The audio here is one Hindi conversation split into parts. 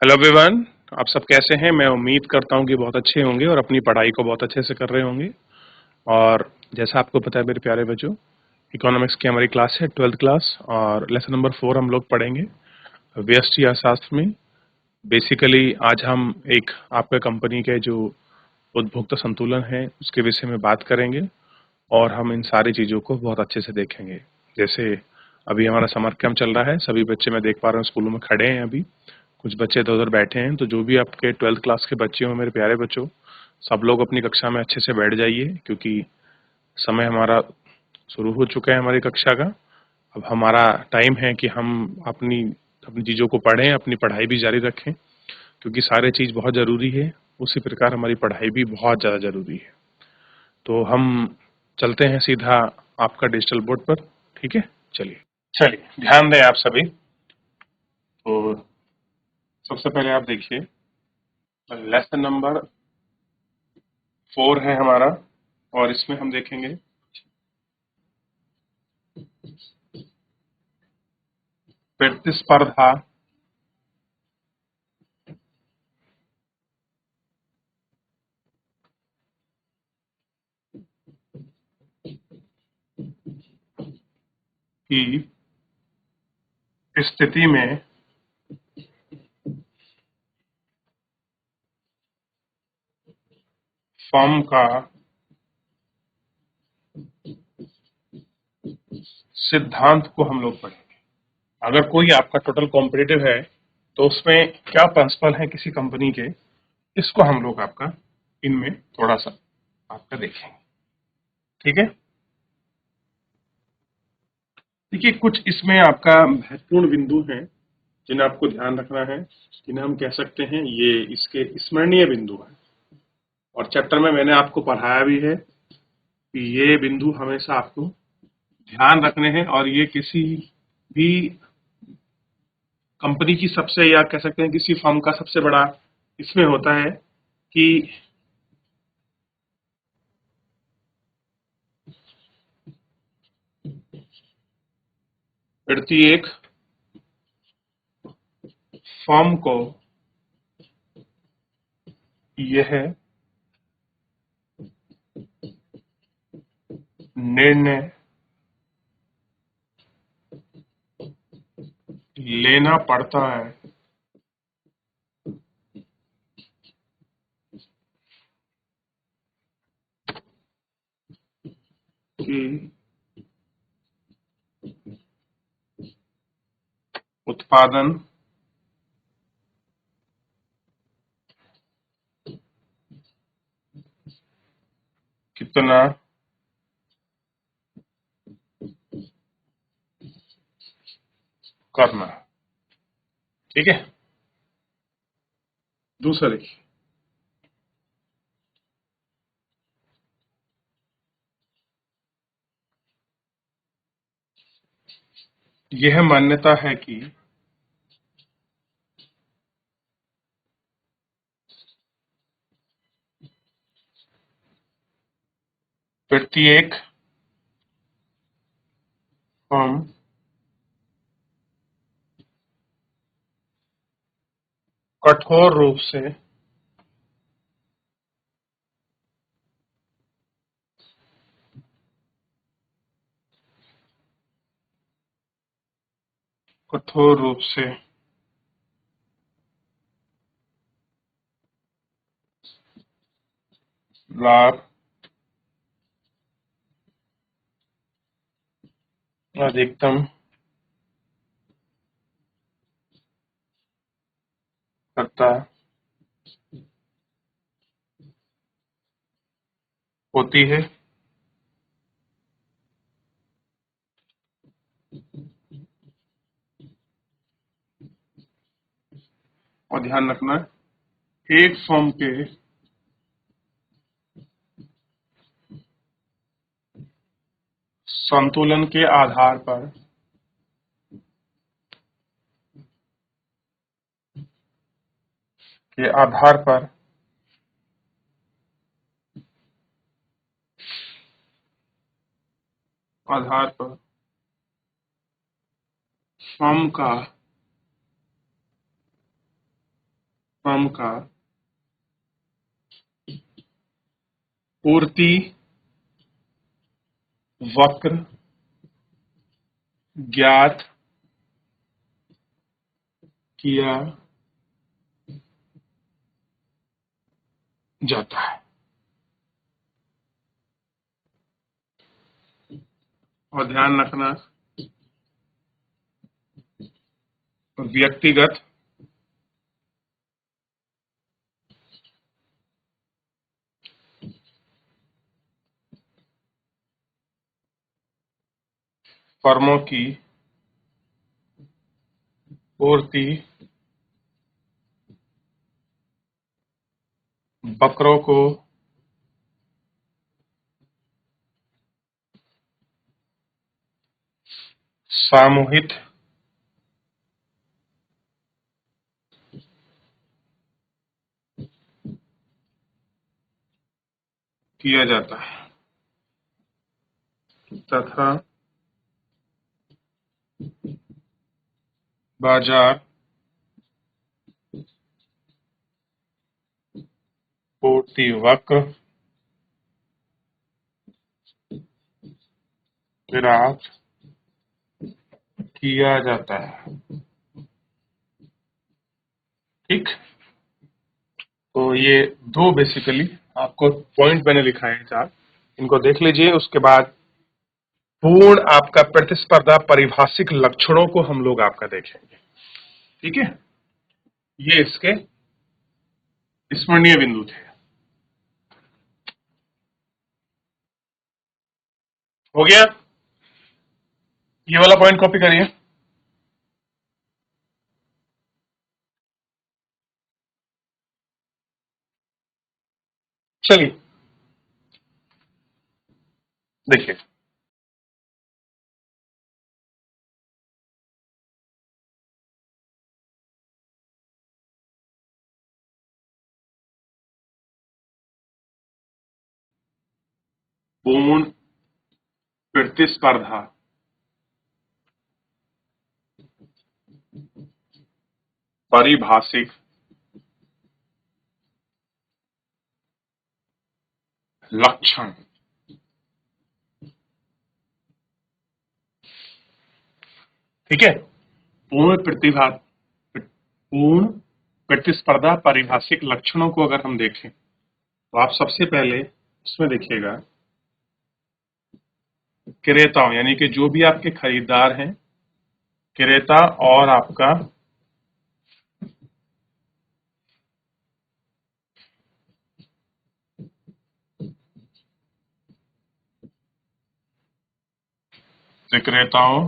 Hello everyone. आप सब कैसे हैं? मैं उम्मीद करता हूं कि बहुत अच्छे होंगे और अपनी पढ़ाई को बहुत अच्छे से कर रहे होंगे। और जैसा आपको पता है मेरे प्यारे बच्चों, इकोनॉमिक्स की हमारी क्लास है 12th क्लास और लेसन नंबर 4 हम लोग पढ़ेंगे व्यष्टि अर्थशास्त्र में। बेसिकली आज हम एक आपका कंपनी के जो उपभोक्ता संतुलन है उसके विषय में बात करेंगे और हम इन सारी चीज़ों को बहुत अच्छे से देखेंगे। जैसे अभी हमारा समर कैंप चल रहा है, सभी बच्चे मैं देख पा रहा हूँ स्कूलों में खड़े हैं, अभी कुछ बच्चे इधर उधर बैठे हैं। तो जो भी आपके 12th क्लास के बच्चे हो मेरे प्यारे बच्चों, सब लोग अपनी कक्षा में अच्छे से बैठ जाइए क्योंकि समय हमारा शुरू हो चुका है हमारी कक्षा का। अब हमारा टाइम है कि हम अपनी अपनी चीज़ों को पढ़ें, अपनी पढ़ाई भी जारी रखें क्योंकि सारे चीज़ बहुत ज़रूरी है। उसी प्रकार हमारी पढ़ाई भी बहुत ज़्यादा ज़रूरी है। तो हम चलते हैं सीधा आपका डिजिटल बोर्ड पर। ठीक है, चलिए चलिए ध्यान दें आप सभी। तो सबसे पहले आप देखिए, लेसन नंबर 4 है हमारा और इसमें हम देखेंगे प्रतिस्पर्धा की स्थिति में फर्म का सिद्धांत को हम लोग पढ़ेंगे। अगर कोई आपका टोटल कॉम्पिटिटिव है तो उसमें क्या प्रिंसिपल है किसी कंपनी के, इसको हम लोग आपका इनमें थोड़ा सा आपका देखेंगे। ठीक है, देखिए कुछ इसमें आपका महत्वपूर्ण बिंदु हैं जिन्हें आपको ध्यान रखना है, जिन्हें हम कह सकते हैं ये इसके स्मरणीय बिंदु हैं। और चैप्टर में मैंने आपको पढ़ाया भी है कि ये बिंदु हमेशा आपको ध्यान रखने हैं और ये किसी भी कंपनी की सबसे, या कह सकते हैं किसी फर्म का सबसे बड़ा इसमें होता है कि प्रत्येक फर्म को यह निर्णय लेना पड़ता है कि उत्पादन कितना करना है। ठीक है, दूसरा देखिए, यह मान्यता है कि प्रत्येक फर्म कठोर रूप से कठोर रूप से लाभ अधिकतम करता होती है और ध्यान रखना, एक फर्म के संतुलन के आधार पर फर्म का फर्म का पूर्ति वक्र ज्ञात किया जाता है। और ध्यान रखना, व्यक्तिगत फर्मों की पूर्ति वक्रों को सामूहिक किया जाता है तथा बाजार पूर्ति वक्र प्राप्त किया जाता है। ठीक, तो ये दो बेसिकली आपको पॉइंट मैंने लिखा है चार, इनको देख लीजिए। उसके बाद पूर्ण आपका प्रतिस्पर्धा परिभाषिक लक्षणों को हम लोग आपका देखेंगे। ठीक है, ये इसके स्मरणीय बिंदु थे। हो गया, ये वाला पॉइंट कॉपी करिए। चलिए देखिए, पूर्ण प्रतिस्पर्धा परिभाषिक लक्षण। ठीक है, पूर्ण प्रतिस्पर्धा परिभाषिक लक्षणों को अगर हम देखें तो आप सबसे पहले इसमें देखिएगा, क्रेताओं यानी कि जो भी आपके खरीदार हैं, क्रेता और आपका विक्रेताओं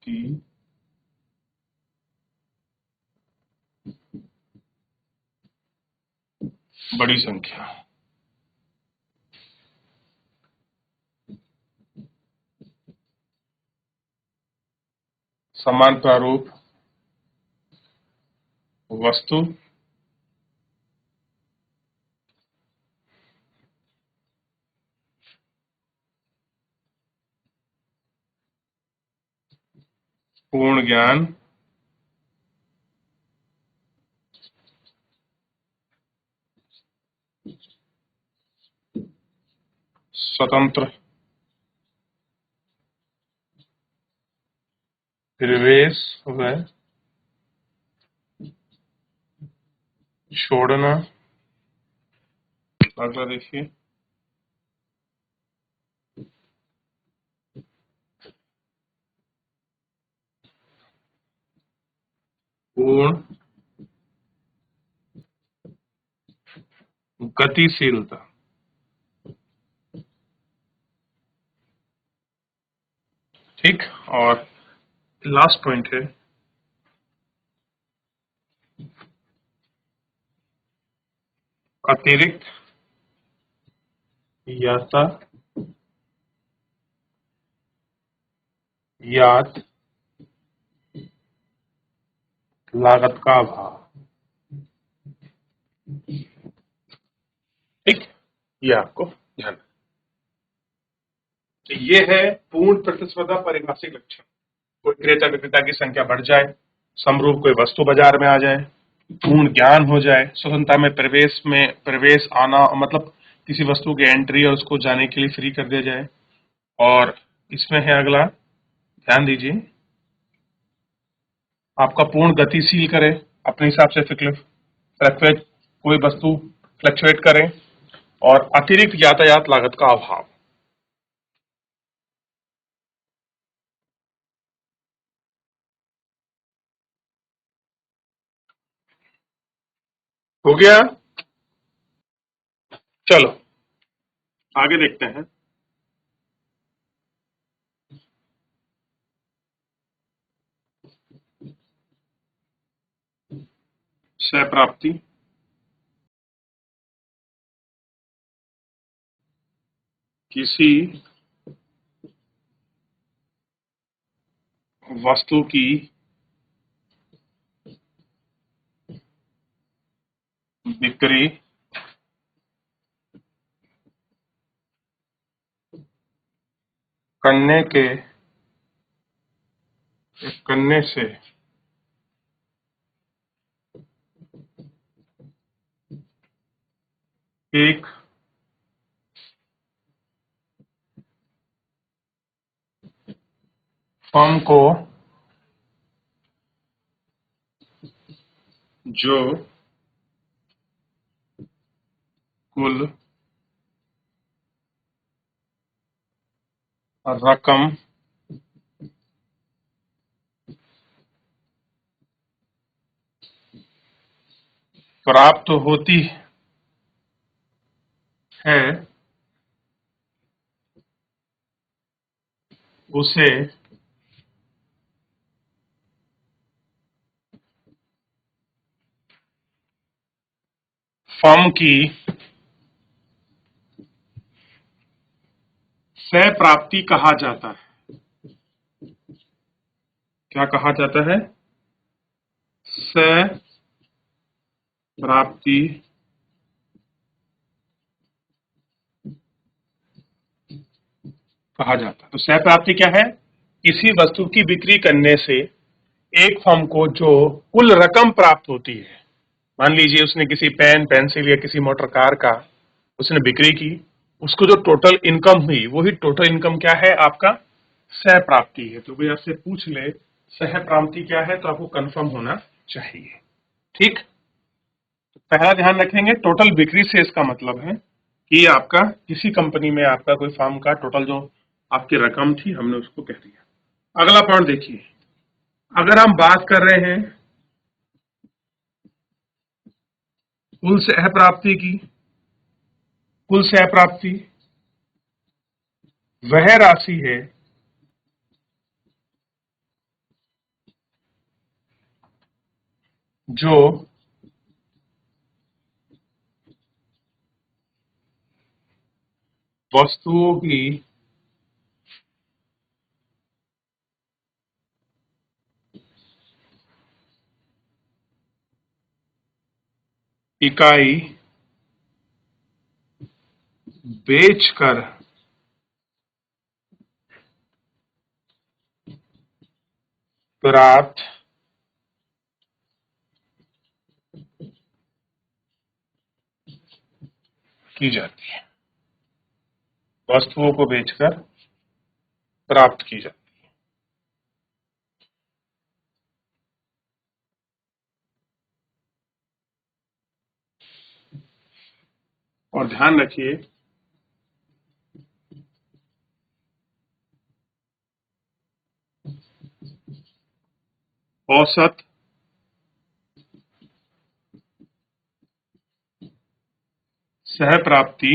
की बड़ी संख्या, समान प्रारूप वस्तु पूर्ण ज्ञान स्वतंत्र प्रवेश व छोड़ना। अगला देखिए, पूर्ण गतिशीलता। ठीक, और लास्ट पॉइंट है अतिरिक्त यातायात लागत का अभाव। ठीक, ये आपको ध्यान रखना। तो ये है पूर्ण प्रतिस्पर्धा परिभाषिक लक्षण। कोई क्रेता विक्रेता की संख्या बढ़ जाए समरूप कोई वस्तु बाजार में आ जाए, पूर्ण ज्ञान हो जाए, स्वतंत्रता में प्रवेश आना, मतलब किसी वस्तु की एंट्री और उसको जाने के लिए फ्री कर दिया जाए। और इसमें है अगला, ध्यान दीजिए, आपका पूर्ण गतिशील करे, अपने हिसाब से फ्लक्चुएट, कोई वस्तु फ्लक्चुएट करे, और अतिरिक्त यातायात लागत का अभाव। हो गया। चलो आगे देखते हैं। सहप्राप्ति, किसी वस्तु की बिक्री करने के करने से एक फर्म को जो कुल रकम प्राप्त होती है उसे फर्म की सहप्राप्ति कहा जाता है। क्या कहा जाता है? सहप्राप्ति कहा जाता है। तो सहप्राप्ति क्या है? किसी वस्तु की बिक्री करने से एक फर्म को जो कुल रकम प्राप्त होती है, मान लीजिए उसने किसी पेन, पेंसिल या किसी मोटर कार का उसने बिक्री की, उसको जो टोटल इनकम हुई, वही टोटल इनकम क्या है? आपका सहप्राप्ति है। तो कोई आपसे पूछ ले सहप्राप्ति क्या है, तो आपको कंफर्म होना चाहिए। ठीक, पहला ध्यान रखेंगे, टोटल बिक्री से इसका मतलब है कि आपका किसी कंपनी में आपका कोई फर्म का टोटल जो आपकी रकम थी, हमने उसको कह दिया। अगला पॉइंट देखिए, अगर हम बात कर रहे हैं कुल सहप्राप्ति की, कुल सहप्राप्ति वह राशि है जो वस्तुओं की इकाई बेचकर प्राप्त की जाती है। वस्तुओं को बेचकर प्राप्त की जाती है। और ध्यान रखिए, औसत सहप्राप्ति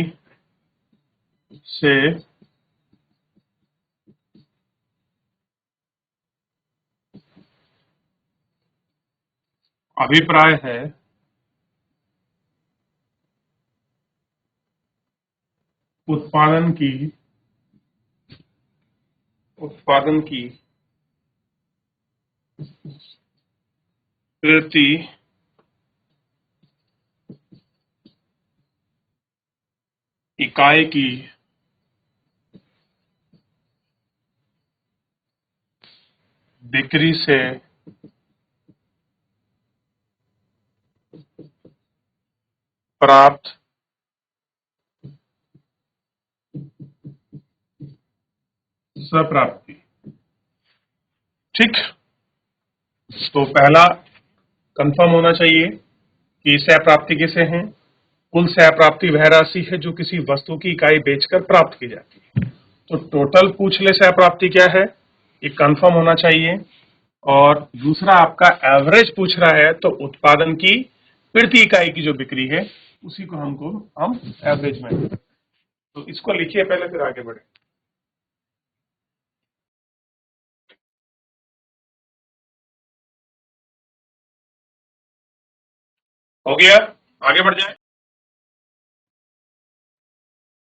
से अभिप्राय है उत्पादन की उत्पादन की प्रति इकाई की बिक्री से प्राप्त सप्राप्ति। ठीक, तो पहला कंफर्म होना चाहिए कि सहप्राप्ति किसे हैं। कुल सहप्राप्ति वह राशि है जो किसी वस्तु की इकाई बेचकर प्राप्त की जाती है। तो टोटल पूछ ले सहप्राप्ति क्या है, ये कंफर्म होना चाहिए। और दूसरा आपका एवरेज पूछ रहा है, तो उत्पादन की प्रति इकाई की जो बिक्री है उसी को हम एवरेज में, तो इसको लिखिए पहले फिर आगे बढ़े। हो गया, आगे बढ़ जाए।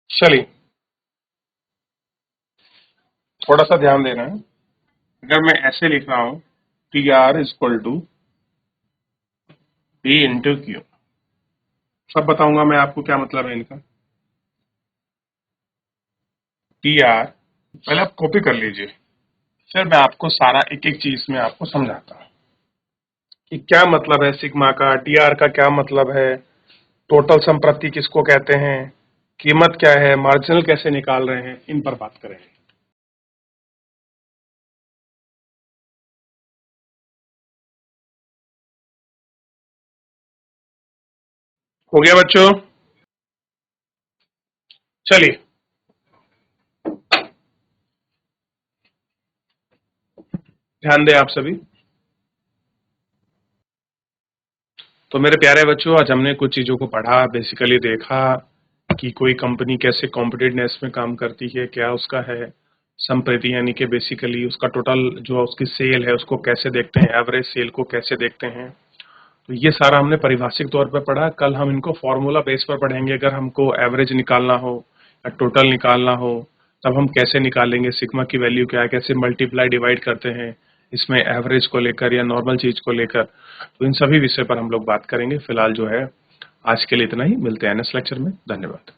चलिए, थोड़ा सा ध्यान देना है। अगर मैं ऐसे लिख रहा हूं, T R equal to P into Q, सब बताऊंगा मैं आपको क्या मतलब है इनका। टी आर, पहले आप कॉपी कर लीजिए, फिर मैं आपको सारा एक एक चीज में आपको समझाता हूं कि क्या मतलब है सिग्मा का, टी आर का क्या मतलब है, टोटल संपत्ति किसको कहते हैं, कीमत क्या है, मार्जिनल कैसे निकाल रहे हैं, इन पर बात करेंगे। हो गया बच्चों? चलिए, ध्यान दें आप सभी। तो मेरे प्यारे बच्चों, आज हमने कुछ चीजों को पढ़ा, बेसिकली देखा कि कोई कंपनी कैसे कॉम्पिटिटिवनेस में काम करती है, क्या उसका है संप्रति, यानी कि बेसिकली उसका टोटल जो उसकी सेल है उसको कैसे देखते हैं, एवरेज सेल को कैसे देखते हैं। तो ये सारा हमने परिभाषिक तौर पर पढ़ा। कल हम इनको फॉर्मूला बेस पर पढ़ेंगे। अगर हमको एवरेज निकालना हो या टोटल निकालना हो, तब हम कैसे निकालेंगे, सिग्मा की वैल्यू क्या है, कैसे मल्टीप्लाई डिवाइड करते हैं इसमें एवरेज को लेकर या नॉर्मल चीज को लेकर। तो इन सभी विषय पर हम लोग बात करेंगे। फिलहाल जो है आज के लिए इतना ही, मिलते हैं नेक्स्ट लेक्चर में। धन्यवाद।